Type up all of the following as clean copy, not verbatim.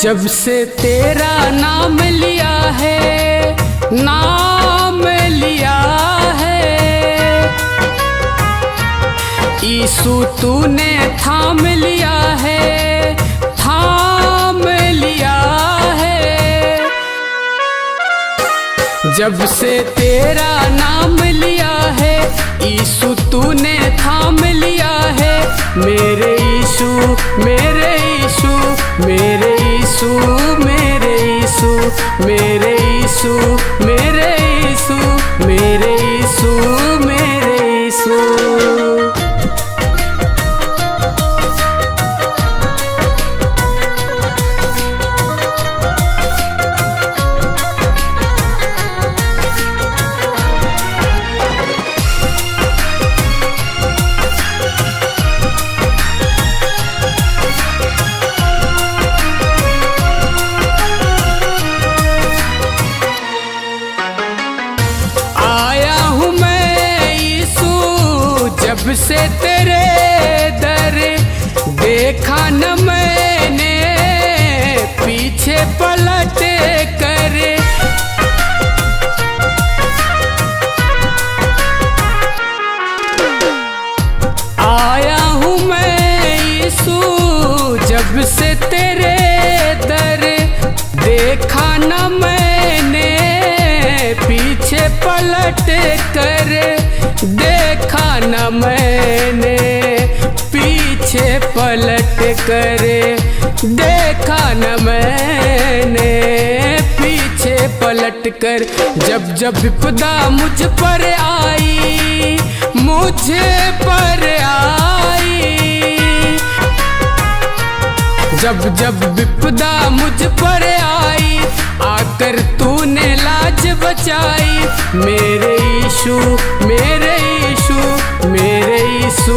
जब से तेरा नाम लिया है, नाम लिया है यीशु, तूने थाम लिया है, थाम लिया है। जब से तेरा नाम लिया है यीशु, तूने थाम लिया है। मेरे यीशु, मेरे यीशु, मेरे यीशु, मेरे यीशु, मेरे यीशु, मेरे यीशु, मेरे यीशु, मेरे यीशु। जब से तेरे दर देखा न मैंने, पीछे पलट कर आया हूँ मैं यीशु। जब से तेरे दर देखा न मैंने, पीछे पलट कर देखा न मैंने, पीछे पलट कर देखा न मैंने, पीछे पलट कर। जब जब विपदा मुझ पर आई, मुझे पर आई, जब जब विपदा मुझ पर आई, आकर तूने लाज बचाई। मेरे यीशु, मेरे यीशु, मेरे यीशु,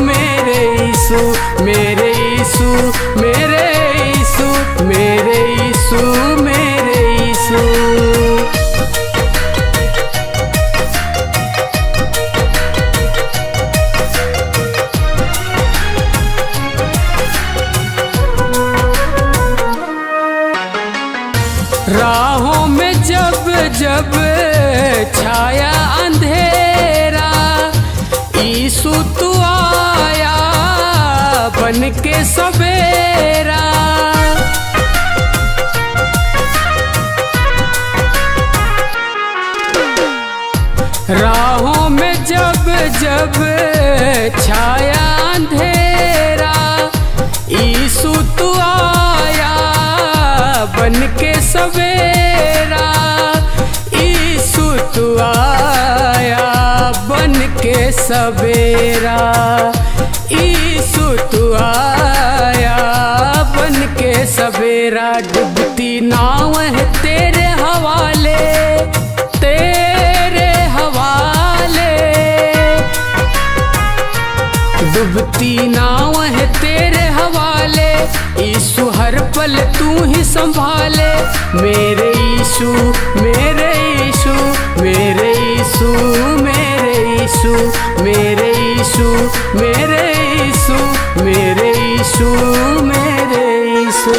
मेरे यीशु, मेरे यीशु, मेरे यीशु, मेरे यीशु, मेरे यीशु। राहों में जब जब छाया अंधेरा, यीशु तू आया बन के सवेरा। राहों में जब जब छाया अंधेरा, यीशु तू आया बन के सवेरा। यीशु तू आया बन के सवेरा, यीशु तू आया बन के सवेरा। डूबती नाव है तेरे हवाले, तेरे हवाले, डूबती नाव है तेरे हवाले। यीशु हर पल तू ही संभाले। मेरे यीशु, मेरे यीशु, मेरे यीशु, मेरे यीशु, मेरे यीशु, मेरे यीशु, मेरे यीशु, मेरे यीशु।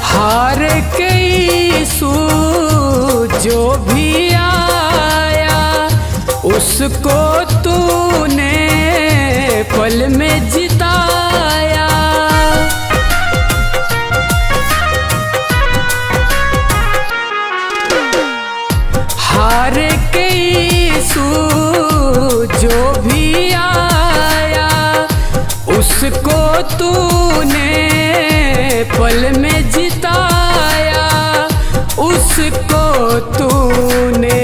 हार के यीशु जो भी आया, उसको तूने पल में जिताया। हार के यीशु जो भी आया, उसको तूने पल में जिताया। उसको तूने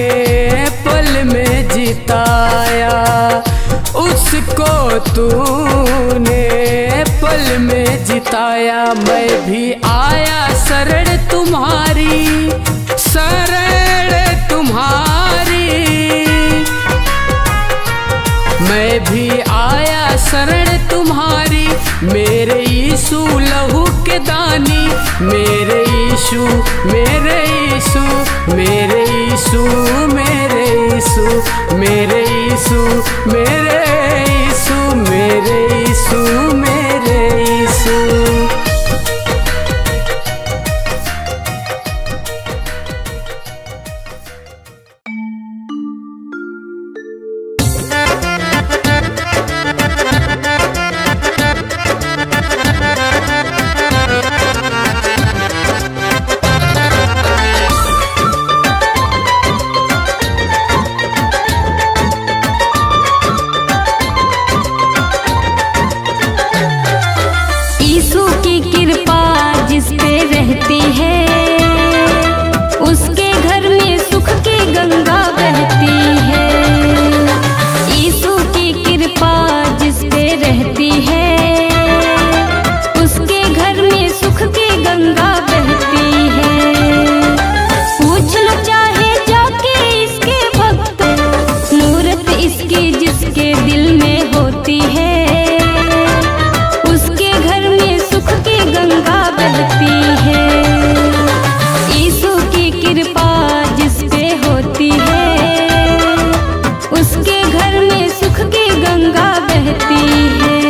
पल में जिताया, उसको तूने पल में जिताया। मैं भी आया शरण तुम्हारी, शरण तुम तुम्हारी। मैं भी आया शरण तुम्हारी, मेरे यीशु लहू के दानी, मेरे यीशु मेरे यीशु मेरे यीशु मेरे यीशु मेरे यीशु मेरे यीशु मेरे यीशु मेरे यीशु। यीशु की कृपा जिस पे रहती है, उसके घर में सुख की गंगा बहती है। यीशु की कृपा जिस पे रहती है, उसके घर में सुख की गंगा बहती है। पूछ लो चाहे जाके इसके भक्त, मूरत इसकी जिसके दिल में होती है, गंगा बहती है। यीशु की कृपा जिस पे होती है, उसके घर में सुख की गंगा बहती है।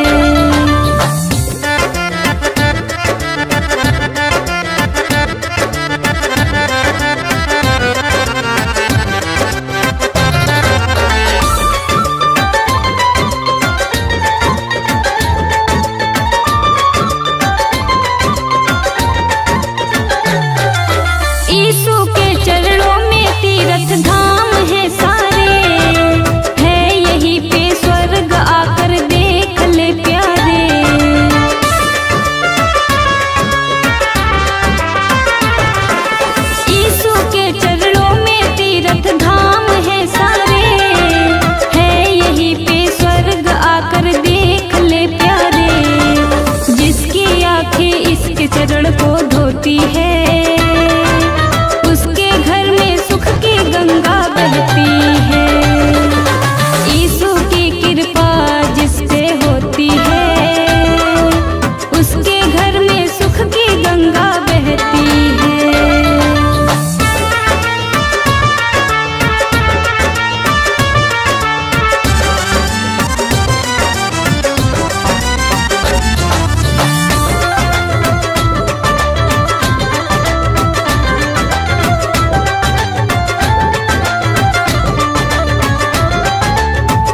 यीशु के चरणों में तीर्थ धाम है सारे, है यहीं पे स्वर्ग आकर देख ले प्यारे। यीशु के चरणों में तीर्थ धाम है सारे, है यहीं पे स्वर्ग आकर देख ले प्यारे। जिसकी आंखें इसके चरण को धोती है, उसके घर में सुख की गंगा बहती है। यीशु की कृपा जिस पे होती है, उसके घर में सुख की गंगा बहती है।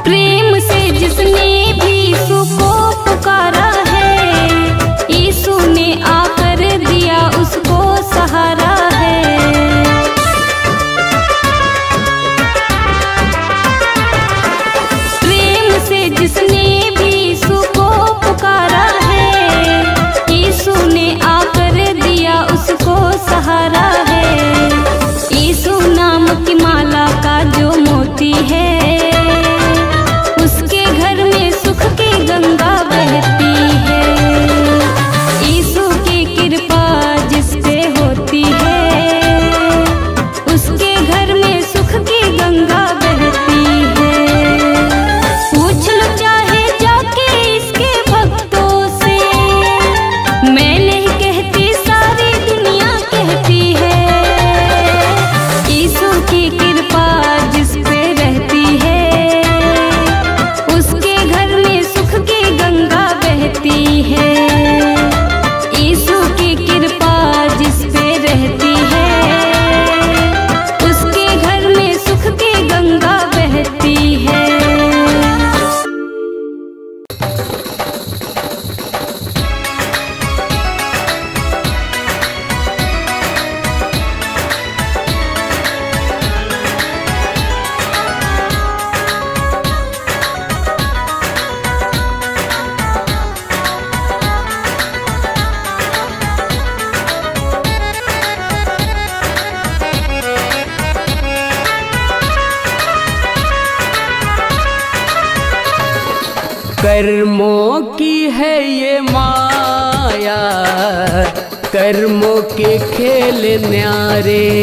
प्रेम से जिसने भी यीशु को पुकारा है, यीशु ने आकर दिया उसको सहारा है। प्रेम से जिसने भी यीशु को पुकारा है, यीशु ने आकर दिया उसको सहारा है। यीशु नाम की माला का जो मोती है, उसके घर में सुख की गंगा बहती है। यीशु की कृपा जिस पे होती है, उसके घर में सुख की गंगा बहती है। पूछ लो चाहे जाके इसके भक्तों से, मैं नहीं कहती सारी दुनिया कहती है। यीशु की कृपा जिस पे रहती है, उसके घर में सुख की गंगा बहती है। यीशु की कृपा जिस पे रहती है, उसके घर में सुख की गंगा बहती है। कर्मों की है ये माया, कर्मों के खेल न्यारे।